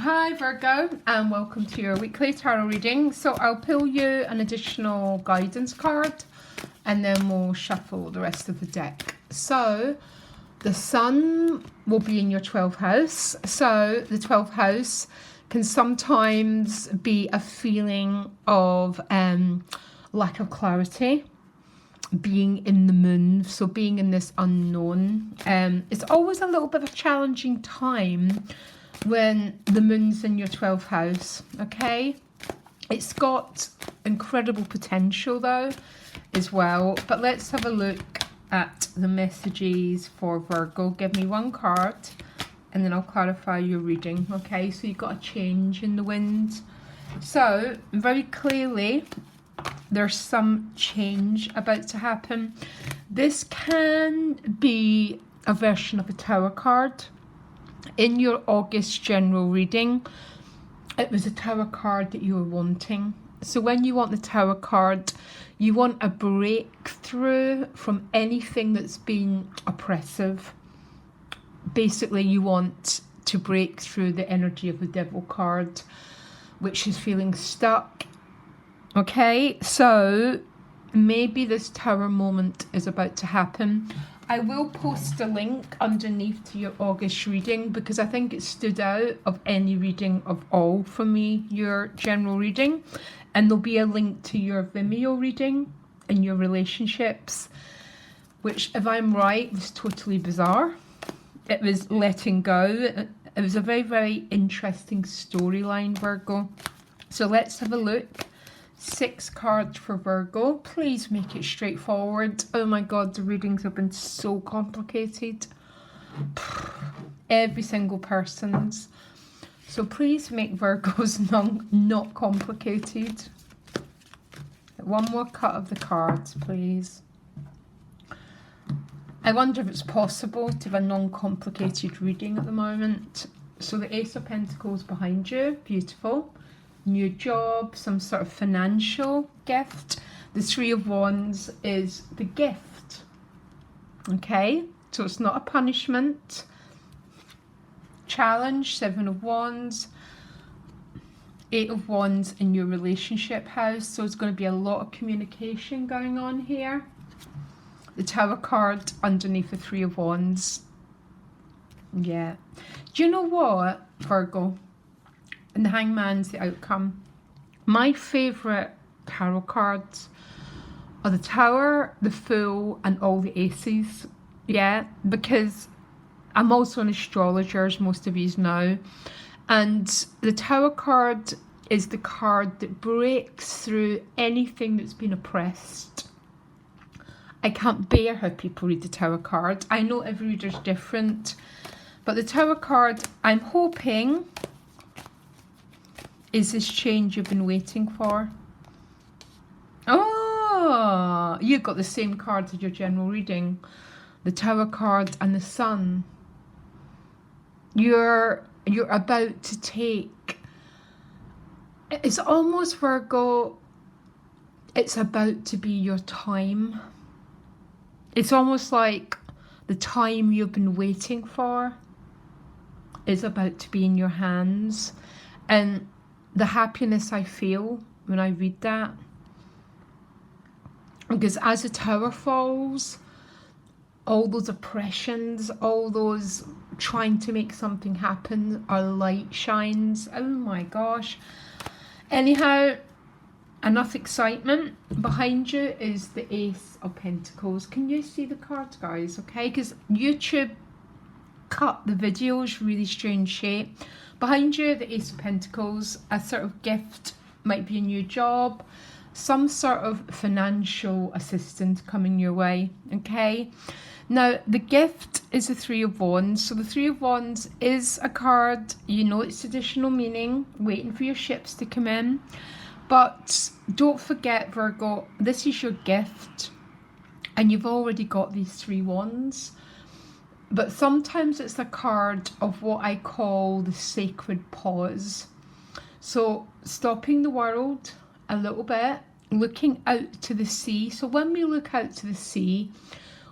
Hi Virgo, and welcome to your weekly tarot reading. So I'll pull you an additional guidance card and then we'll shuffle the rest of the deck. So the sun will be in your 12th house. So the 12th house can sometimes be a feeling of lack of clarity, being in the moon, so being in this unknown. It's always a little bit of a challenging time when the moon's in your 12th house, okay? It's got incredible potential though as well. But let's have a look at the messages for Virgo. Give me one card and then I'll clarify your reading, okay? So you've got a change in the wind. So very clearly there's some change about to happen. This can be a version of a tower card. In your August general reading, it was a tower card that you were wanting. So when you want the tower card, you want a breakthrough from anything that's been oppressive. Basically, you want to break through the energy of the devil card, which is feeling stuck. Okay, so maybe this tower moment is about to happen. I will post a link underneath to your August reading because I think it stood out of any reading of all for me, your general reading. And there'll be a link to your Vimeo reading and your relationships, which, if I'm right, was totally bizarre. It was letting go. It was a very, very interesting storyline, Virgo. So let's have a look. 6 cards for Virgo. Please make it straightforward. Oh my god, the readings have been so complicated. Every single person's. So please make Virgo's not complicated. One more cut of the cards, please. I wonder if it's possible to have a non-complicated reading at the moment. So the Ace of Pentacles behind you, beautiful. New job, some sort of financial gift. The 3 of Wands is the gift. Okay, so it's not a punishment. Challenge, 7 of Wands. 8 of Wands in your relationship house. So it's going to be a lot of communication going on here. The Tower card underneath the 3 of Wands. Yeah. Do you know what, Virgo? And the Hangman's the outcome. My favourite tarot cards are the Tower, the Fool, and all the Aces. Yeah, because I'm also an astrologer, as most of you know. And the Tower card is the card that breaks through anything that's been oppressed. I can't bear how people read the Tower card. I know every reader's different. But the Tower card, I'm hoping, is this change you've been waiting for. Oh, you got the same cards as your general reading. The Tower card and the Sun. You're about to take, it's almost, Virgo, it's about to be your time. It's almost like the time you've been waiting for is about to be in your hands. And the happiness I feel when I read that, because as the Tower falls, all those oppressions, all those trying to make something happen, our light shines. Oh my gosh. Anyhow, enough excitement. Behind you is the Ace of Pentacles. Can you see the cards, guys? Okay, because YouTube cut the videos really strange shape. Behind you, the Ace of Pentacles, a sort of gift, might be a new job, some sort of financial assistance coming your way, okay? Now, the gift is the 3 of Wands. So the 3 of Wands is a card, you know its additional meaning, waiting for your ships to come in. But don't forget, Virgo, this is your gift, and you've already got these 3 wands. But sometimes it's a card of what I call the sacred pause. So stopping the world a little bit, looking out to the sea. So when we look out to the sea,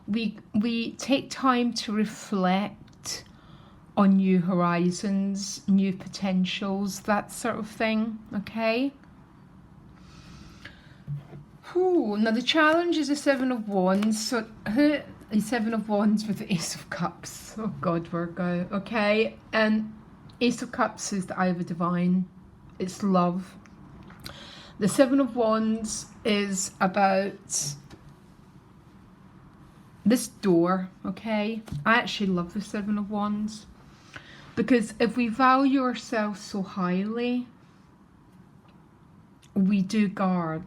we take time to reflect on new horizons, new potentials, that sort of thing, okay? Ooh, now the challenge is the Seven of Wands. So the Seven of Wands with the Ace of Cups. Oh God, Virgo, okay? And Ace of Cups is the eye of the divine. It's love. The Seven of Wands is about this door, okay? I actually love the Seven of Wands because if we value ourselves so highly, we do guard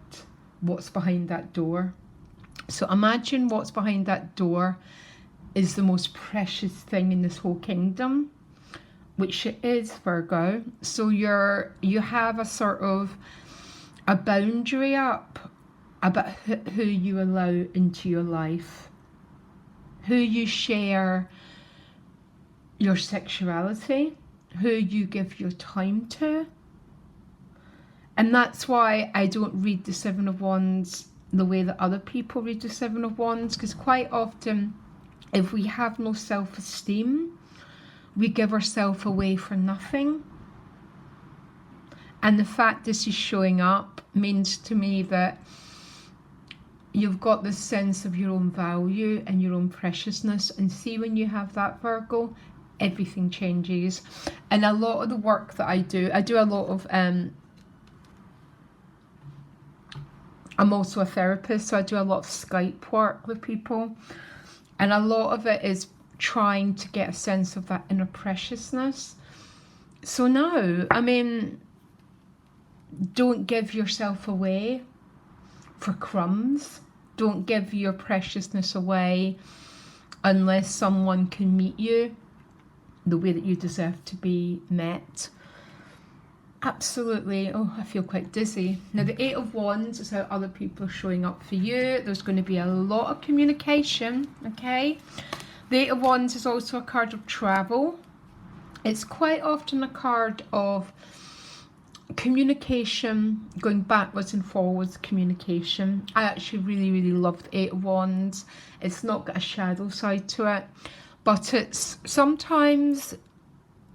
what's behind that door. So imagine what's behind that door is the most precious thing in this whole kingdom, which it is, Virgo. So you have a sort of a boundary up about who you allow into your life, who you share your sexuality, who you give your time to. And that's why I don't read the Seven of Wands the way that other people read the Seven of Wands, because quite often, if we have no self-esteem, we give ourselves away for nothing. And the fact this is showing up means to me that you've got this sense of your own value and your own preciousness. And see, when you have that, Virgo, everything changes. And a lot of the work that I do a lot of I'm also a therapist, so I do a lot of Skype work with people, and a lot of it is trying to get a sense of that inner preciousness. So no, I mean, don't give yourself away for crumbs. Don't give your preciousness away unless someone can meet you the way that you deserve to be met. Absolutely. Oh, I feel quite dizzy. Now, the Eight of Wands is how other people are showing up for you. There's going to be a lot of communication, okay? The Eight of Wands is also a card of travel. It's quite often a card of communication, going backwards and forwards communication. I actually really, really love the Eight of Wands. It's not got a shadow side to it, but it's sometimes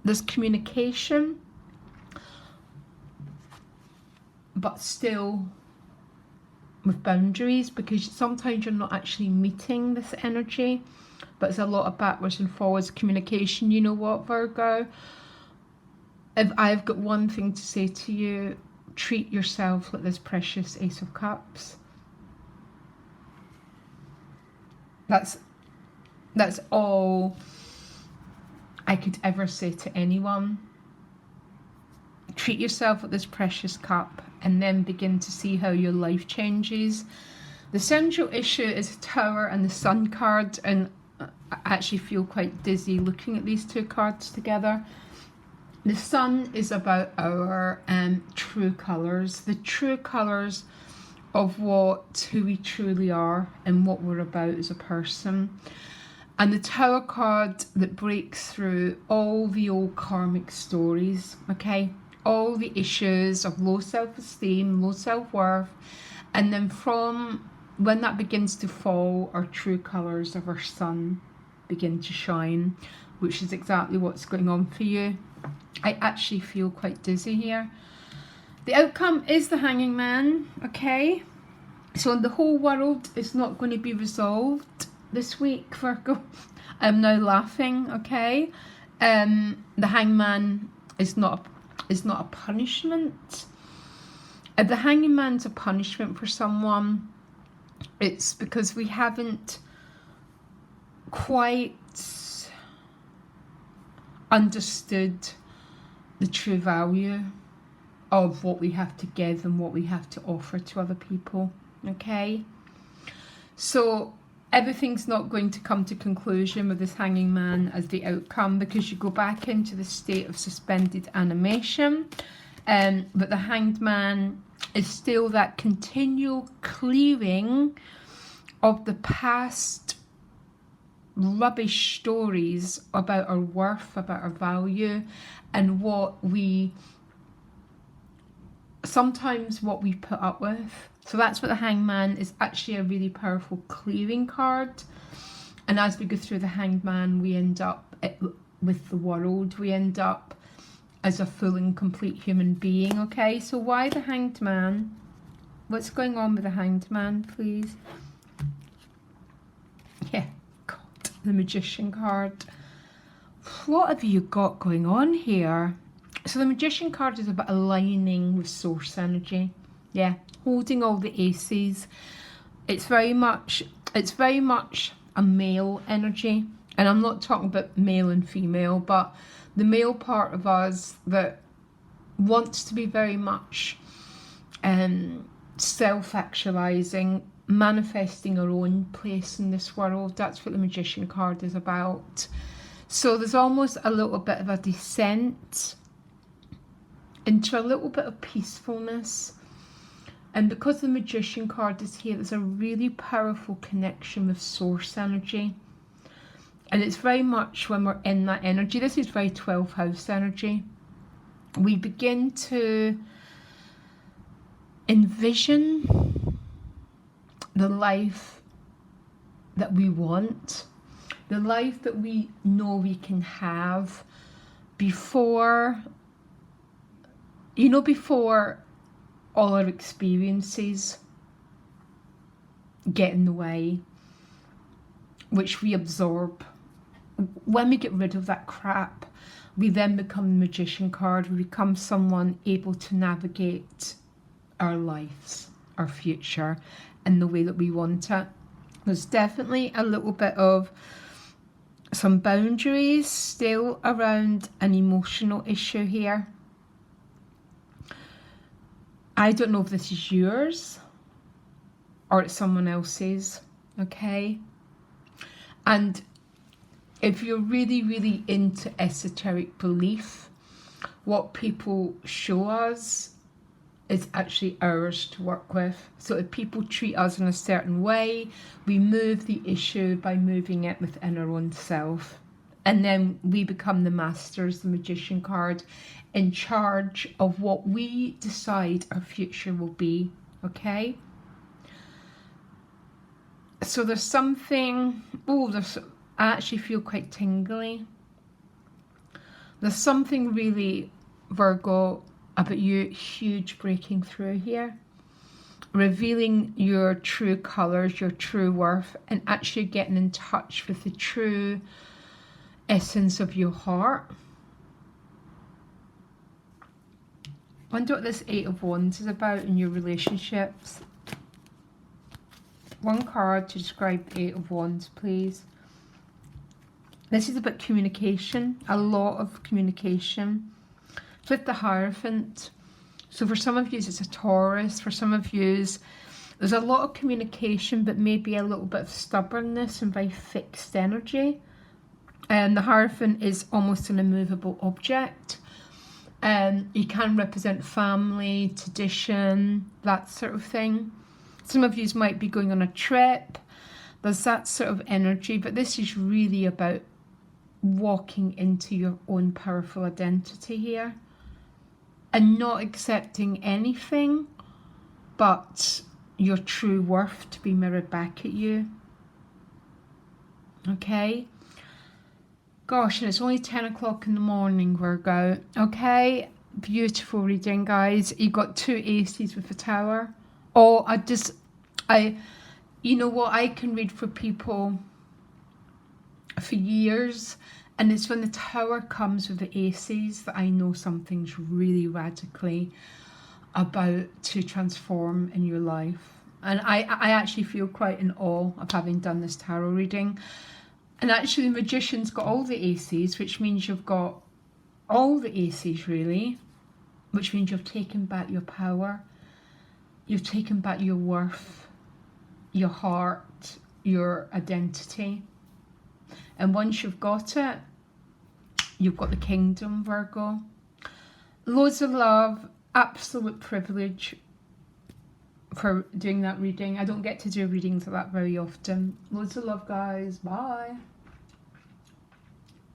there's communication, but still with boundaries, because sometimes you're not actually meeting this energy, but it's a lot of backwards and forwards communication. You know what, Virgo? If I've got one thing to say to you, treat yourself like this precious Ace of Cups. That's all I could ever say to anyone. Treat yourself with this precious cup and then begin to see how your life changes. The central issue is Tower and the Sun card, and I actually feel quite dizzy looking at these two cards together. The Sun is about our true colours, the true colours of who we truly are and what we're about as a person. And the Tower card that breaks through all the old karmic stories, okay? All the issues of low self-esteem, low self-worth, and then from when that begins to fall, our true colours of our sun begin to shine, which is exactly what's going on for you. I actually feel quite dizzy here. The outcome is the Hanging Man, okay? So the whole world is not going to be resolved this week, Virgo. I'm now laughing, okay? The Hangman is not a punishment. If the Hanging Man's a punishment for someone, it's because we haven't quite understood the true value of what we have to give and what we have to offer to other people, okay? So everything's not going to come to conclusion with this Hanging Man as the outcome, because you go back into the state of suspended animation. But the Hanged Man is still that continual clearing of the past rubbish stories about our worth, about our value, and what we put up with. So that's what the Hangman is, actually a really powerful clearing card. And as we go through the Hanged Man, we end up with the world. We end up as a full and complete human being, okay? So why the Hanged Man? What's going on with the Hanged Man, please? Yeah, God, the Magician card. What have you got going on here? So the Magician card is about aligning with source energy. Yeah, holding all the aces. It's very much a male energy. And I'm not talking about male and female, but the male part of us that wants to be very much self-actualizing, manifesting our own place in this world. That's what the Magician card is about. So there's almost a little bit of a descent into a little bit of peacefulness. And because the Magician card is here, there's a really powerful connection with source energy. And it's very much when we're in that energy, this is very 12th house energy, we begin to envision the life that we want, the life that we know we can have before, before all our experiences get in the way, which we absorb. When we get rid of that crap, we then become the Magician card. We become someone able to navigate our lives, our future, in the way that we want it. There's definitely a little bit of some boundaries still around an emotional issue here. I don't know if this is yours or it's someone else's, okay? And if you're really, really into esoteric belief, what people show us is actually ours to work with. So if people treat us in a certain way, we move the issue by moving it within our own self. And then we become the masters, the Magician card, in charge of what we decide our future will be, okay? So there's something, I actually feel quite tingly. There's something really, Virgo, about you huge breaking through here. Revealing your true colours, your true worth, and actually getting in touch with the true essence of your heart. I wonder what this 8 of Wands is about in your relationships. One card to describe the 8 of Wands, please. This is about communication, a lot of communication. With the Hierophant. So for some of you, it's a Taurus. For some of you, there's a lot of communication, but maybe a little bit of stubbornness and very fixed energy. And the Hierophant is almost an immovable object. You can represent family, tradition, that sort of thing. Some of you might be going on a trip. There's that sort of energy, but this is really about walking into your own powerful identity here and not accepting anything but your true worth to be mirrored back at you. Okay? Gosh, and it's only 10 o'clock in the morning, Virgo. Okay? Beautiful reading, guys. You got 2 aces with the Tower. Oh, you know what? I can read for people for years, and it's when the Tower comes with the aces that I know something's really radically about to transform in your life. And I actually feel quite in awe of having done this tarot reading. And actually the Magician's got all the aces, which means you've got all the aces really, which means you've taken back your power, you've taken back your worth, your heart, your identity. And once you've got it, you've got the kingdom, Virgo. Loads of love, absolute privilege for doing that reading. I don't get to do readings like that very often. Loads of love, guys. Bye.